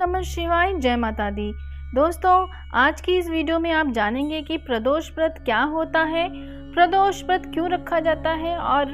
नमः शिवाय, जय माता दी। दोस्तों, आज की इस वीडियो में आप जानेंगे कि प्रदोष व्रत क्या होता है, प्रदोष व्रत क्यों रखा जाता है और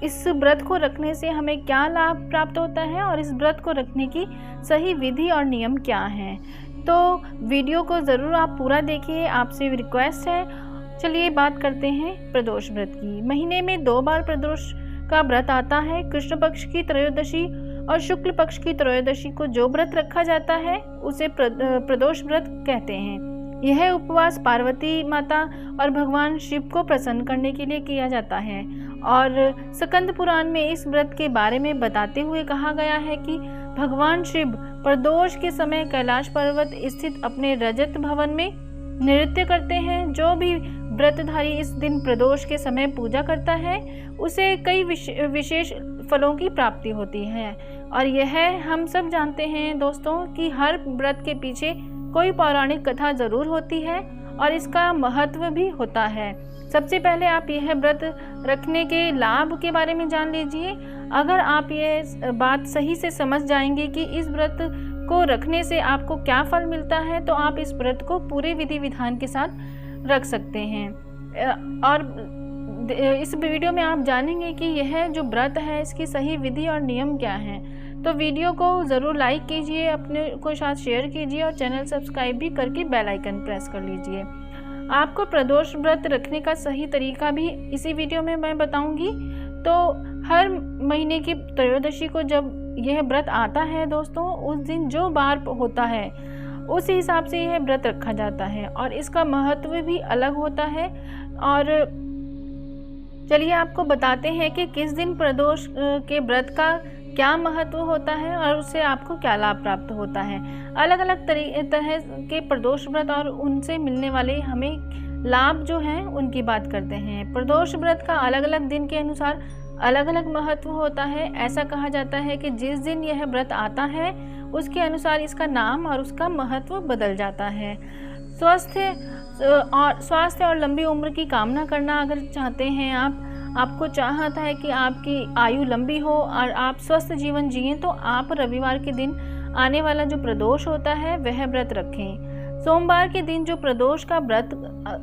इस व्रत को रखने से हमें क्या लाभ प्राप्त होता है और इस व्रत को रखने की सही विधि और नियम क्या हैं। तो वीडियो को ज़रूर आप पूरा देखिए, आपसे रिक्वेस्ट है। चलिए बात करते हैं प्रदोष व्रत की। महीने में 2 बार प्रदोष का व्रत आता है। कृष्ण पक्ष की त्रयोदशी और शुक्ल पक्ष की त्रयोदशी को जो व्रत रखा जाता है उसे प्रदोष व्रत कहते हैं। यह उपवास पार्वती माता और भगवान शिव को प्रसन्न करने के लिए किया जाता है और स्कंद पुराण में इस व्रत के बारे में बताते हुए कहा गया है कि भगवान शिव प्रदोष के समय कैलाश पर्वत स्थित अपने रजत भवन में नृत्य करते हैं। जो भी व्रतधारी इस दिन प्रदोष के समय पूजा करता है उसे कई विशेष फलों की प्राप्ति होती है और यह हम सब जानते हैं दोस्तों कि हर व्रत के पीछे कोई पौराणिक कथा जरूर होती है और इसका महत्व भी होता है। सबसे पहले आप यह व्रत रखने के लाभ के बारे में जान लीजिए। अगर आप यह बात सही से समझ जाएंगे कि इस व्रत को रखने से आपको क्या फल मिलता है तो आप इस व्रत को पूरे विधि विधान के साथ रख सकते हैं। और इस वीडियो में आप जानेंगे कि यह जो व्रत है इसकी सही विधि और नियम क्या हैं। तो वीडियो को ज़रूर लाइक कीजिए, अपने को साथ शेयर कीजिए और चैनल सब्सक्राइब भी करके बेल आइकन प्रेस कर लीजिए। आपको प्रदोष व्रत रखने का सही तरीका भी इसी वीडियो में मैं बताऊंगी। तो हर महीने की त्रयोदशी को जब यह व्रत आता है दोस्तों, उस दिन जो बार होता है उस हिसाब से यह व्रत रखा जाता है और इसका महत्व भी अलग होता है। और चलिए आपको बताते हैं कि किस दिन प्रदोष के व्रत का क्या महत्व होता है और उससे आपको क्या लाभ प्राप्त होता है। अलग अलग तरह के प्रदोष व्रत और उनसे मिलने वाले हमें लाभ जो हैं उनकी बात करते हैं। प्रदोष व्रत का अलग अलग दिन के अनुसार अलग अलग महत्व होता है। ऐसा कहा जाता है कि जिस दिन यह व्रत आता है उसके अनुसार इसका नाम और उसका महत्व बदल जाता है। स्वास्थ्य और लंबी उम्र की कामना करना अगर चाहते हैं आपको चाहता है कि आपकी आयु लंबी हो और आप स्वस्थ जीवन जिएं, तो आप रविवार के दिन आने वाला जो प्रदोष होता है वह व्रत रखें। सोमवार के दिन जो प्रदोष का व्रत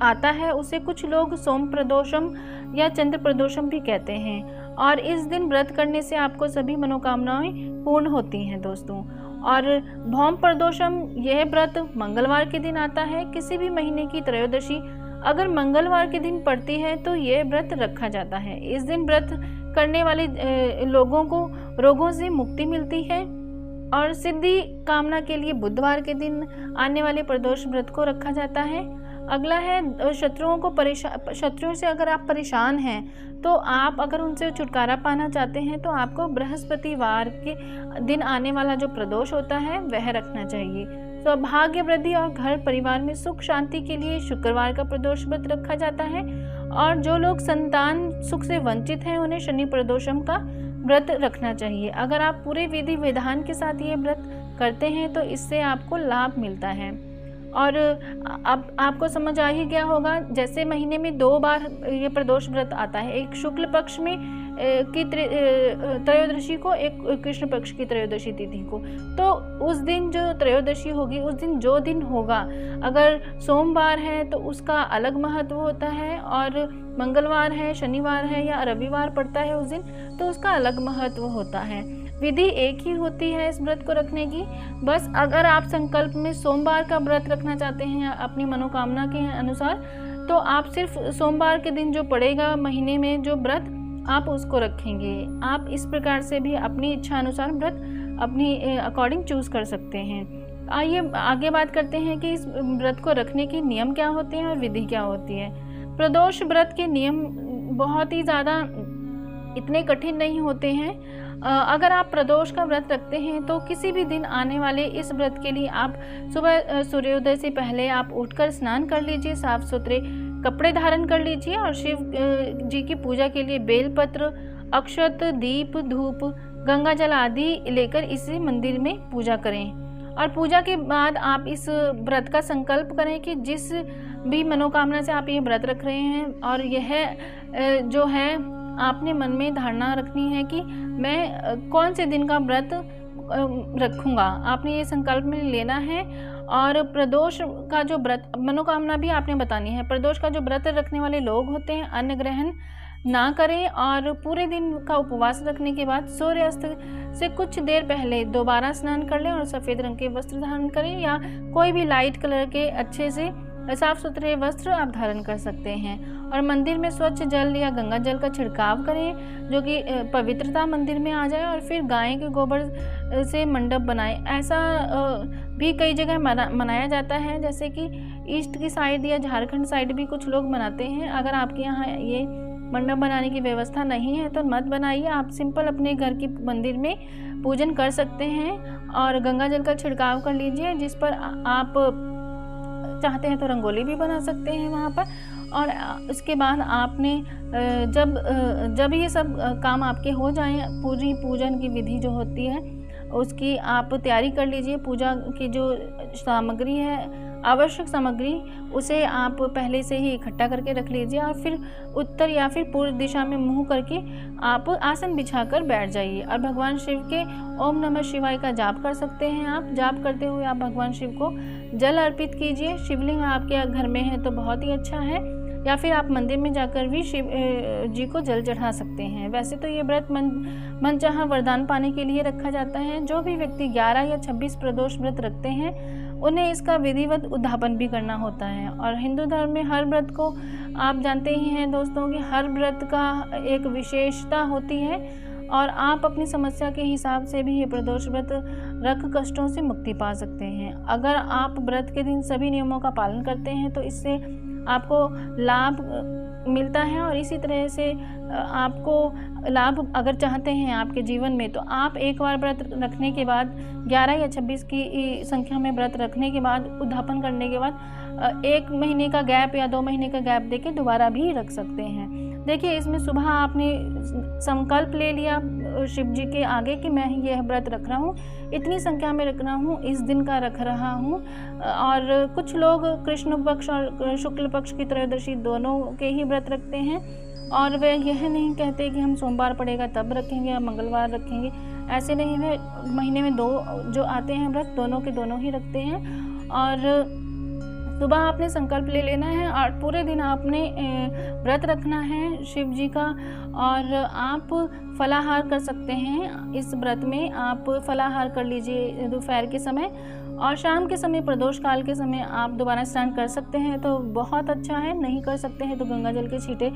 आता है उसे कुछ लोग सोम प्रदोषम या चंद्र प्रदोषम भी कहते हैं और इस दिन व्रत करने से आपको सभी मनोकामनाएं पूर्ण होती हैं दोस्तों। और भौम प्रदोषम यह व्रत मंगलवार के दिन आता है। किसी भी महीने की त्रयोदशी अगर मंगलवार के दिन पड़ती है तो यह व्रत रखा जाता है। इस दिन व्रत करने वाले लोगों को रोगों से मुक्ति मिलती है और सिद्धि कामना के लिए बुधवार के दिन आने वाले प्रदोष व्रत को रखा जाता है। अगला है शत्रुओं से अगर आप परेशान हैं तो आप अगर उनसे छुटकारा पाना चाहते हैं तो आपको बृहस्पतिवार के दिन आने वाला जो प्रदोष होता है वह रखना चाहिए। सौभाग्य वृद्धि और घर परिवार में सुख शांति के लिए शुक्रवार का प्रदोष व्रत रखा जाता है और जो लोग संतान सुख से वंचित हैं उन्हें शनि प्रदोषम का व्रत रखना चाहिए। अगर आप पूरे विधि विधान के साथ ये व्रत करते हैं तो इससे आपको लाभ मिलता है। और अब आपको समझ आ ही गया होगा, जैसे महीने में 2 बार ये प्रदोष व्रत आता है, एक शुक्ल पक्ष में की त्रयोदशी को, एक कृष्ण पक्ष की त्रयोदशी तिथि को। तो उस दिन जो त्रयोदशी होगी उस दिन जो दिन होगा, अगर सोमवार है तो उसका अलग महत्व होता है और मंगलवार है, शनिवार है या रविवार पड़ता है उस दिन तो उसका अलग महत्व होता है। विधि एक ही होती है इस व्रत को रखने की। बस अगर आप संकल्प में सोमवार का व्रत रखना चाहते हैं अपनी मनोकामना के अनुसार तो आप सिर्फ सोमवार के दिन जो पड़ेगा महीने में जो व्रत आप उसको रखेंगे। आप इस प्रकार से भी अपनी इच्छा अनुसार व्रत अपनी अकॉर्डिंग चूज कर सकते हैं। आइए आगे बात करते हैं कि इस व्रत को रखने के नियम क्या होते हैं और विधि क्या होती है। प्रदोष व्रत के नियम बहुत ही ज़्यादा इतने कठिन नहीं होते हैं। अगर आप प्रदोष का व्रत रखते हैं तो किसी भी दिन आने वाले इस व्रत के लिए आप सुबह सूर्योदय से पहले आप उठकर स्नान कर लीजिए, साफ सुथरे कपड़े धारण कर लीजिए और शिव जी की पूजा के लिए बेलपत्र, अक्षत, दीप, धूप, गंगा जल आदि लेकर इसी मंदिर में पूजा करें। और पूजा के बाद आप इस व्रत का संकल्प करें कि जिस भी मनोकामना से आप ये व्रत रख रहे हैं और यह जो है आपने मन में धारणा रखनी है कि मैं कौन से दिन का व्रत रखूँगा, आपने ये संकल्प में लेना है। और प्रदोष का जो व्रत, मनोकामना भी आपने बतानी है। प्रदोष का जो व्रत रखने वाले लोग होते हैं, अन्न ग्रहण ना करें और पूरे दिन का उपवास रखने के बाद सूर्यास्त से कुछ देर पहले दोबारा स्नान कर लें और सफ़ेद रंग के वस्त्र धारण करें, या कोई भी लाइट कलर के अच्छे से साफ सुथरे वस्त्र आप धारण कर सकते हैं। और मंदिर में स्वच्छ जल या गंगा जल का छिड़काव करें, जो कि पवित्रता मंदिर में आ जाए। और फिर गाय के गोबर से मंडप बनाएं। ऐसा भी कई जगह मनाया जाता है, जैसे कि ईस्ट की साइड या झारखंड साइड भी कुछ लोग मनाते हैं। अगर आपके यहाँ ये मंडप बनाने की व्यवस्था नहीं है तो मत बनाइए, आप सिंपल अपने घर की मंदिर में पूजन कर सकते हैं। और गंगा जल का छिड़काव कर लीजिए, जिस पर आप चाहते हैं तो रंगोली भी बना सकते हैं वहाँ पर। और इसके बाद आपने जब ये सब काम आपके हो जाएं, पूरी पूजन की विधि जो होती है उसकी आप तैयारी कर लीजिए। पूजा की जो सामग्री है, आवश्यक सामग्री, उसे आप पहले से ही इकट्ठा करके रख लीजिए। और फिर उत्तर या फिर पूर्व दिशा में मुंह करके आप आसन बिछाकर बैठ जाइए और भगवान शिव के ओम नमः शिवाय का जाप कर सकते हैं। आप जाप करते हुए आप भगवान शिव को जल अर्पित कीजिए। शिवलिंग आपके घर में है तो बहुत ही अच्छा है, या फिर आप मंदिर में जाकर भी शिव जी को जल चढ़ा सकते हैं। वैसे तो ये व्रत मनचाहा वरदान पाने के लिए रखा जाता है। जो भी व्यक्ति 11 या 26 प्रदोष व्रत रखते हैं उन्हें इसका विधिवत उद्यापन भी करना होता है। और हिंदू धर्म में हर व्रत को आप जानते ही हैं दोस्तों कि हर व्रत का एक विशेषता होती है, और आप अपनी समस्या के हिसाब से भी ये प्रदोष व्रत रख कष्टों से मुक्ति पा सकते हैं। अगर आप व्रत के दिन सभी नियमों का पालन करते हैं तो इससे आपको लाभ मिलता है। और इसी तरह से आपको लाभ अगर चाहते हैं आपके जीवन में, तो आप एक बार व्रत रखने के बाद 11 या 26 की संख्या में व्रत रखने के बाद, उद्यापन करने के बाद 1 महीने का गैप या 2 महीने का गैप देके दोबारा भी रख सकते हैं। देखिए, इसमें सुबह आपने संकल्प ले लिया शिव जी के आगे कि मैं यह व्रत रख रहा हूँ, इतनी संख्या में रख रहा हूँ, इस दिन का रख रहा हूँ। और कुछ लोग कृष्ण पक्ष और शुक्ल पक्ष की त्रयोदशी दोनों के ही व्रत रखते हैं, और वे यह नहीं कहते कि हम सोमवार पड़ेगा तब रखेंगे या मंगलवार रखेंगे। ऐसे नहीं, वे महीने में 2 जो आते हैं व्रत, दोनों के दोनों ही रखते हैं। और सुबह आपने संकल्प ले लेना है और पूरे दिन आपने व्रत रखना है शिव जी का। और आप फलाहार कर सकते हैं इस व्रत में। आप फलाहार कर लीजिए दोपहर के समय, और शाम के समय प्रदोष काल के समय आप दोबारा स्नान कर सकते हैं तो बहुत अच्छा है। नहीं कर सकते हैं तो गंगा जल के छींटे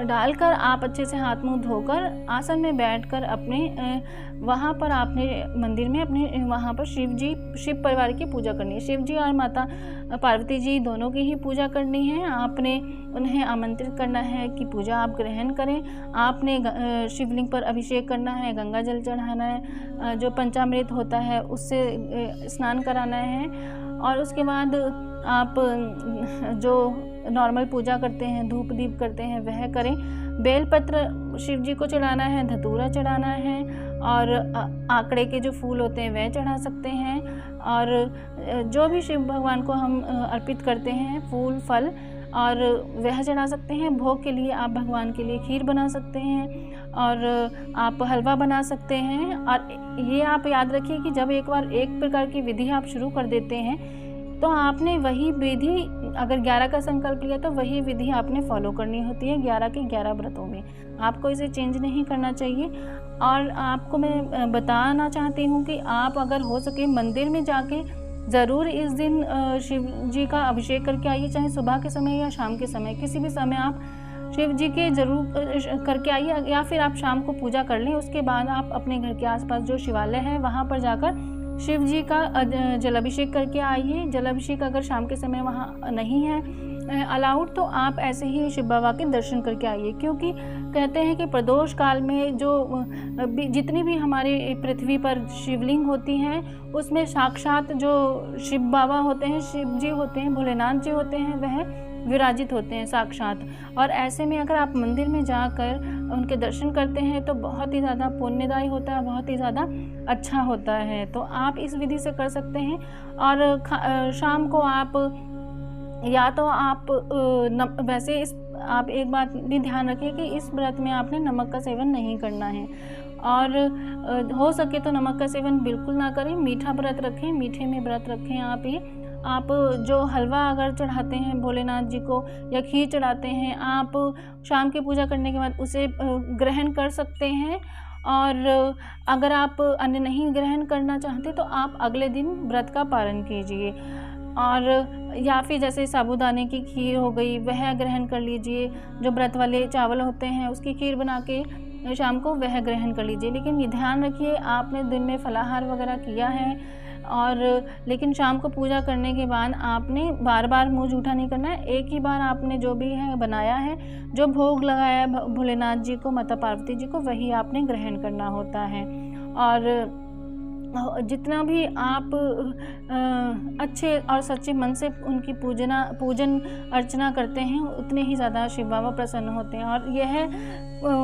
डालकर आप अच्छे से हाथ मुंह धोकर आसन में बैठकर अपने वहाँ पर आपने मंदिर में अपने वहाँ पर शिव परिवार की पूजा करनी है। शिव जी और माता पार्वती जी दोनों की ही पूजा करनी है। आपने उन्हें आमंत्रित करना है कि पूजा आप ग्रहण करें। आपने शिवलिंग पर अभिषेक करना है, गंगा जल चढ़ाना है, जो पंचामृत होता है उससे स्नान कराना है। और उसके बाद आप जो नॉर्मल पूजा करते हैं, धूप दीप करते हैं, वह करें। बेलपत्र शिव जी को चढ़ाना है, धतूरा चढ़ाना है, और आंकड़े के जो फूल होते हैं वह चढ़ा सकते हैं। और जो भी शिव भगवान को हम अर्पित करते हैं, फूल फल, और वह चढ़ा सकते हैं। भोग के लिए आप भगवान के लिए खीर बना सकते हैं, और आप हलवा बना सकते हैं। और ये आप याद रखिए कि जब एक बार एक प्रकार की विधि आप शुरू कर देते हैं तो आपने वही विधि, अगर 11 का संकल्प लिया तो वही विधि आपने फॉलो करनी होती है 11 के 11 व्रतों में। आपको इसे चेंज नहीं करना चाहिए। और आपको मैं बताना चाहती हूँ कि आप अगर हो सके मंदिर में जाके ज़रूर इस दिन शिव जी का अभिषेक करके आइए, चाहे सुबह के समय या शाम के समय, किसी भी समय आप शिव जी के ज़रूर करके आइए। या फिर आप शाम को पूजा कर लें, उसके बाद आप अपने घर के आसपास जो शिवालय है वहाँ पर जाकर शिव जी का जलाभिषेक करके आइए। जलाभिषेक अगर शाम के समय वहाँ नहीं है अलाउड तो आप ऐसे ही शिव बाबा के दर्शन करके आइए, क्योंकि कहते हैं कि प्रदोष काल में जो जितनी भी हमारे पृथ्वी पर शिवलिंग होती हैं उसमें साक्षात जो शिव बाबा होते हैं, शिव जी होते हैं, भोलेनाथ जी होते हैं, वह विराजित होते हैं साक्षात। और ऐसे में अगर आप मंदिर में जाकर उनके दर्शन करते हैं तो बहुत ही ज़्यादा पुण्यदायी होता है, बहुत ही ज़्यादा अच्छा होता है। तो आप इस विधि से कर सकते हैं। और शाम को आप या तो आप वैसे आप एक बात भी ध्यान रखिए कि इस व्रत में आपने नमक का सेवन नहीं करना है। और हो सके तो नमक का सेवन बिल्कुल ना करें। मीठा व्रत रखें, मीठे में व्रत रखें आप ये। आप जो हलवा अगर चढ़ाते हैं भोलेनाथ जी को या खीर चढ़ाते हैं, आप शाम की पूजा करने के बाद उसे ग्रहण कर सकते हैं। और अगर आप अन्न नहीं ग्रहण करना चाहते तो आप अगले दिन व्रत का पालन कीजिए। और या फिर जैसे साबूदाने की खीर हो गई, वह ग्रहण कर लीजिए। जो व्रत वाले चावल होते हैं उसकी खीर बना के शाम को वह ग्रहण कर लीजिए। लेकिन ये ध्यान रखिए, आपने दिन में फलाहार वगैरह किया है और लेकिन शाम को पूजा करने के बाद आपने बार बार मुंह जूठा नहीं करना है। एक ही बार आपने जो भी है बनाया है, जो भोग लगाया है भोलेनाथ जी को, माता पार्वती जी को, वही आपने ग्रहण करना होता है। और जितना भी आप अच्छे और सच्चे मन से उनकी पूजन अर्चना करते हैं, उतने ही ज़्यादा शिव बाबा प्रसन्न होते हैं। और यह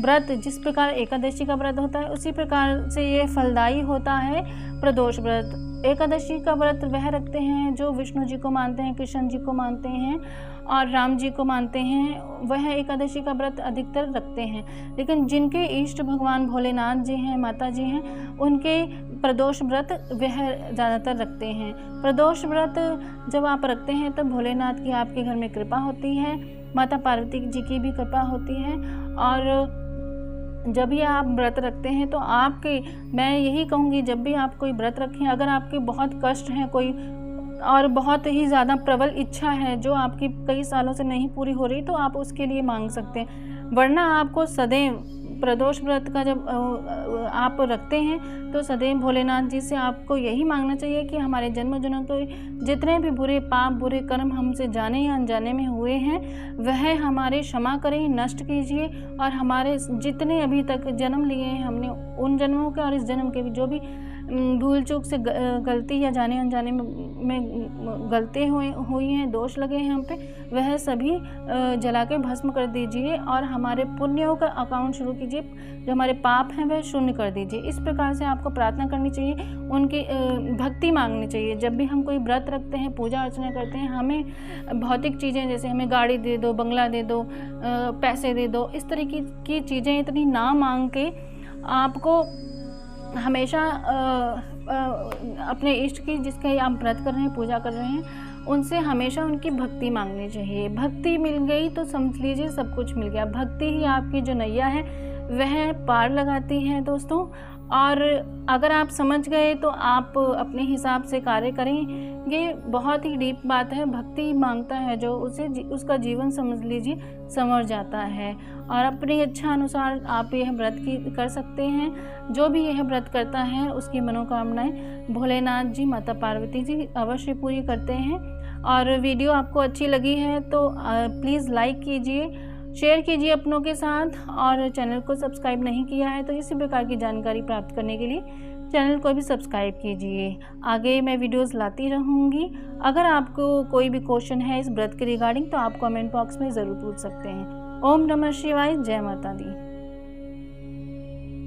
व्रत जिस प्रकार एकादशी का व्रत होता है, उसी प्रकार से ये फलदायी होता है प्रदोष व्रत। एकादशी का व्रत वह रखते हैं जो विष्णु जी को मानते हैं, कृष्ण जी को मानते हैं और राम जी को मानते हैं, वह एकादशी का व्रत अधिकतर रखते हैं। लेकिन जिनके इष्ट भगवान भोलेनाथ जी हैं, माता जी हैं, उनके प्रदोष व्रत वह ज़्यादातर रखते हैं। प्रदोष व्रत जब आप रखते हैं तो भोलेनाथ की आपके घर में कृपा होती है, माता पार्वती जी की भी कृपा होती है। और जब भी आप व्रत रखते हैं तो मैं यही कहूँगी, जब भी आप कोई व्रत रखें, अगर आपके बहुत कष्ट हैं कोई और बहुत ही ज़्यादा प्रबल इच्छा है जो आपकी कई सालों से नहीं पूरी हो रही, तो आप उसके लिए मांग सकते हैं। वरना आपको सदैव प्रदोष व्रत का जब आप रखते हैं तो सदैव भोलेनाथ जी से आपको यही मांगना चाहिए कि हमारे जन्म जन्म के जितने भी बुरे पाप, बुरे कर्म हमसे जाने या अनजाने में हुए हैं, वह हमारे क्षमा करें, नष्ट कीजिए। और हमारे जितने अभी तक जन्म लिए हैं हमने, उन जन्मों के और इस जन्म के भी जो भी भूल चूक से गलती या जाने अनजाने में गलती हुई हैं, दोष लगे हैं हम पे, वह सभी जला के भस्म कर दीजिए और हमारे पुण्यों का अकाउंट शुरू कीजिए। जो हमारे पाप हैं वह शून्य कर दीजिए। इस प्रकार से आपको प्रार्थना करनी चाहिए, उनकी भक्ति मांगनी चाहिए। जब भी हम कोई व्रत रखते हैं, पूजा अर्चना करते हैं, हमें भौतिक चीज़ें जैसे हमें गाड़ी दे दो, बंगला दे दो, पैसे दे दो, इस तरह की चीज़ें इतनी ना मांग के आपको हमेशा अपने इष्ट की, जिसके आप व्रत कर रहे हैं, पूजा कर रहे हैं, उनसे हमेशा उनकी भक्ति मांगनी चाहिए। भक्ति मिल गई तो समझ लीजिए सब कुछ मिल गया। भक्ति ही आपकी जो नैया है वह पार लगाती है दोस्तों। और अगर आप समझ गए तो आप अपने हिसाब से कार्य करें। ये बहुत ही डीप बात है। भक्ति मांगता है जो उसका जीवन समझ लीजिए संवर जाता है। और अपनी इच्छा अनुसार आप यह व्रत कर सकते हैं। जो भी यह व्रत करता है उसकी मनोकामनाएं भोलेनाथ जी, माता पार्वती जी अवश्य पूरी करते हैं। और वीडियो आपको अच्छी लगी है तो प्लीज़ लाइक कीजिए, शेयर कीजिए अपनों के साथ। और चैनल को सब्सक्राइब नहीं किया है तो इसी प्रकार की जानकारी प्राप्त करने के लिए चैनल को भी सब्सक्राइब कीजिए। आगे मैं वीडियोस लाती रहूँगी। अगर आपको कोई भी क्वेश्चन है इस व्रत के रिगार्डिंग तो आप कमेंट बॉक्स में ज़रूर पूछ सकते हैं। ओम नमः शिवाय, जय माता दी।